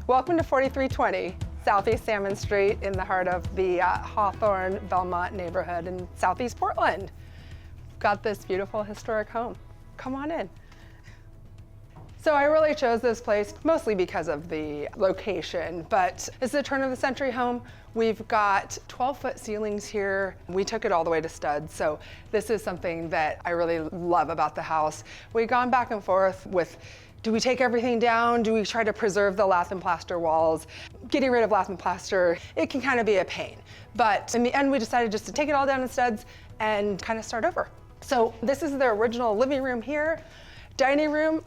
Welcome to 4320 Southeast Salmon Street in the heart of the Hawthorne, Belmont neighborhood in Southeast Portland. We've got this beautiful historic home. Come on in. So I really chose this place mostly because of the location, but it's a turn of the century home. We've got 12-foot ceilings here. We took it all the way to studs, so this is something that I really love about the house. We've gone back and forth with, do we take everything down? Do we try to preserve the lath and plaster walls? Getting rid of lath and plaster, it can kind of be a pain. But in the end, we decided just to take it all down in studs and kind of start over. So this is the original living room here. Dining room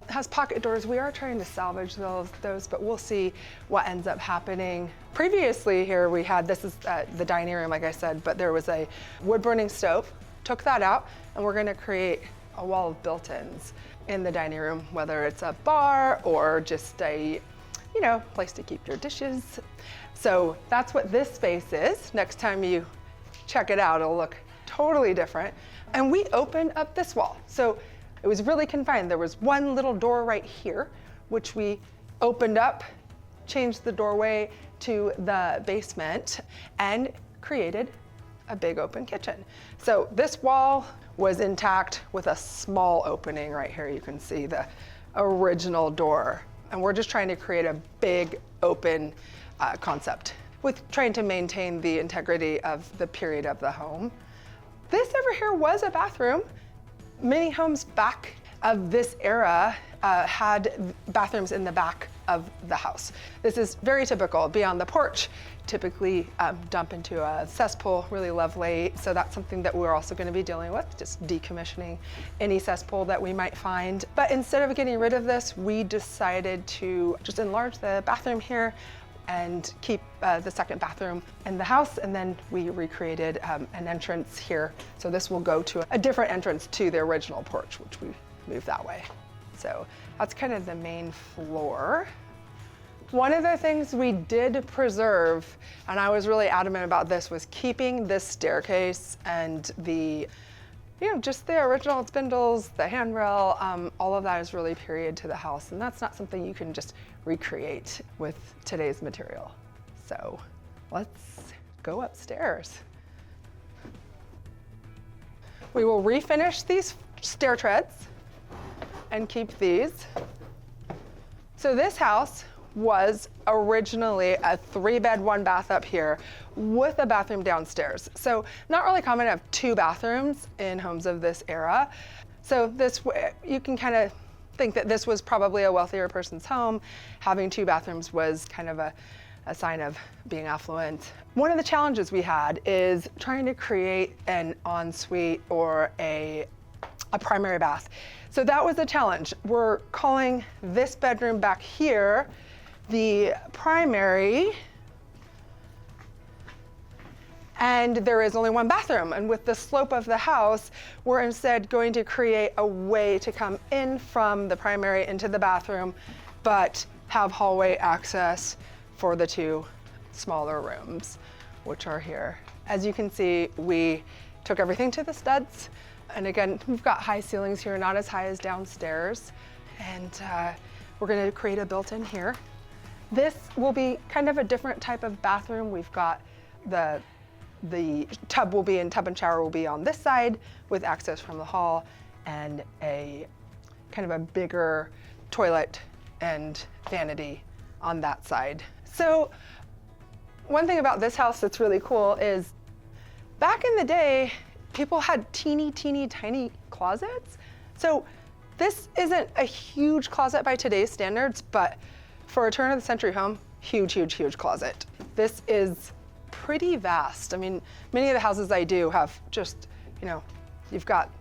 has pocket doors. We are trying to salvage those, but we'll see what ends up happening. Previously here we had, this is the dining room, like I said, but there was a wood burning stove. Took that out, and we're gonna create a wall of built-ins in the dining room, whether it's a bar or just a, place to keep your dishes. So that's what this space is. Next time you check it out, it'll look totally different. And we opened up this wall. So it was really confined. There was one little door right here, which we opened up, changed the doorway to the basement, and created a big open kitchen. So this wall was intact with a small opening right here. You can see the original door. And we're just trying to create a big open concept with trying to maintain the integrity of the period of the home. This over here was a bathroom. Many homes back of this era had bathrooms in the back of the house. This is very typical. Beyond the porch, typically dump into a cesspool, really lovely. So that's something that we're also going to be dealing with, just decommissioning any cesspool that we might find. But instead of getting rid of this, we decided to just enlarge the bathroom here and keep the second bathroom in the house, and then we recreated an entrance here. So this will go to a different entrance to the original porch, which we moved that way. So that's kind of the main floor. One of the things we did preserve, and I was really adamant about this, was keeping this staircase and the, just the original spindles, the handrail, all of that is really period to the house, and that's not something you can just recreate with today's material. So let's go upstairs. We will refinish these stair treads and keep these. So this house was originally a 3-bed, 1-bath up here with a bathroom downstairs. So not really common to have 2 bathrooms in homes of this era. So this, you can kind of think that this was probably a wealthier person's home. Having 2 bathrooms was kind of a sign of being affluent. One of the challenges we had is trying to create an ensuite or a primary bath. So that was a challenge. We're calling this bedroom back here the primary, and there is only 1 bathroom. And with the slope of the house, we're instead going to create a way to come in from the primary into the bathroom, but have hallway access for the 2 smaller rooms, which are here. As you can see, we took everything to the studs. And again, we've got high ceilings here, not as high as downstairs. And we're gonna create a built-in here. This will be kind of a different type of bathroom. We've got the tub and shower will be on this side with access from the hall, and a kind of a bigger toilet and vanity on that side. So one thing about this house that's really cool is back in the day, people had teeny tiny closets. So this isn't a huge closet by today's standards, but for a turn of the century home, huge closet. This is pretty vast. I mean, many of the houses I do have just, you've got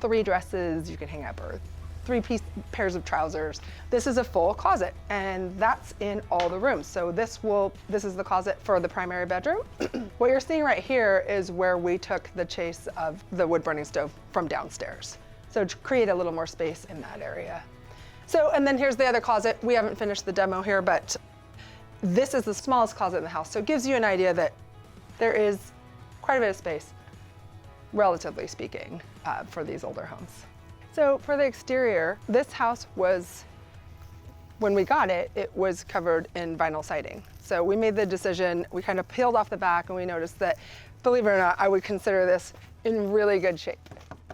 3 dresses you can hang up, or 3 pairs of trousers. This is a full closet, and that's in all the rooms. So this is the closet for the primary bedroom. What you're seeing right here is where we took the chase of the wood burning stove from downstairs. So to create a little more space in that area. So, and then here's the other closet. We haven't finished the demo here, but this is the smallest closet in the house. So it gives you an idea that there is quite a bit of space, relatively speaking, for these older homes. So for the exterior, this house was when we got it, it was covered in vinyl siding. So we made the decision, we kind of peeled off the back and we noticed that, believe it or not, I would consider this in really good shape.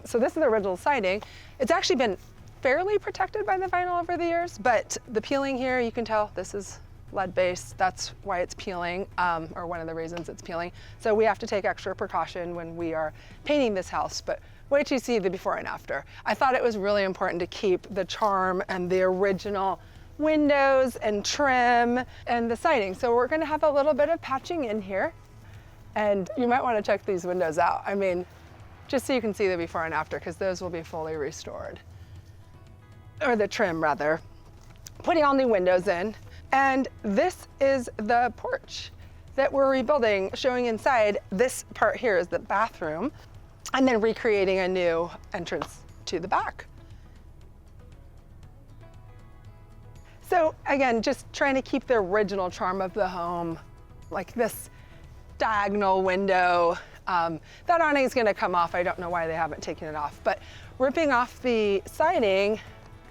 So this is the original siding. It's actually been fairly protected by the vinyl over the years, but the peeling here, you can tell this is lead based. That's why it's peeling, or one of the reasons it's peeling. So we have to take extra precaution when we are painting this house, but wait till you see the before and after. I thought it was really important to keep the charm and the original windows and trim and the siding. So we're gonna have a little bit of patching in here, and you might wanna check these windows out. I mean, just so you can see the before and after, because those will be fully restored. Or the trim rather. Putting all new windows in. And this is the porch that we're rebuilding, showing inside. This part here is the bathroom, and then recreating a new entrance to the back. So again, just trying to keep the original charm of the home, like this diagonal window. That awning is gonna come off. I don't know why they haven't taken it off, but ripping off the siding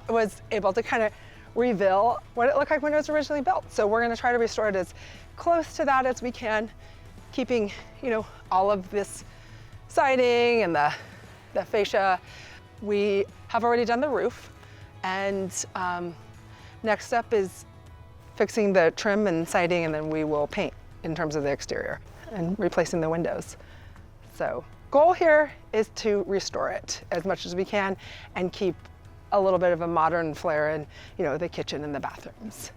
was able to kind of reveal what it looked like when it was originally built. So we're gonna try to restore it as close to that as we can, keeping, you know, all of this siding and the fascia. We have already done the roof, and next step is fixing the trim and siding, and then we will paint in terms of the exterior and replacing the windows. So goal here is to restore it as much as we can and keep a little bit of a modern flair in, you know, the kitchen and the bathrooms.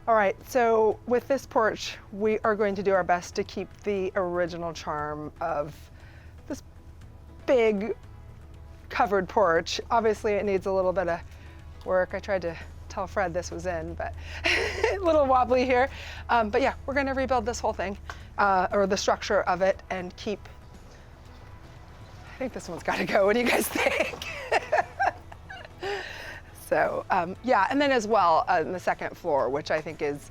All right, so with this porch, we are going to do our best to keep the original charm of this big covered porch. Obviously it needs a little bit of work. I tried to tell Fred this was in, but a little wobbly here. But yeah, we're gonna rebuild this whole thing, or the structure of it, and keep, I think this one's gotta go. What do you guys think? So yeah, and then as well on the second floor, which I think is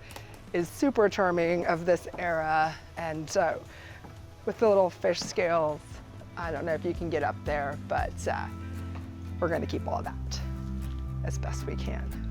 super charming of this era, and with the little fish scales, I don't know if you can get up there, but we're going to keep all of that as best we can.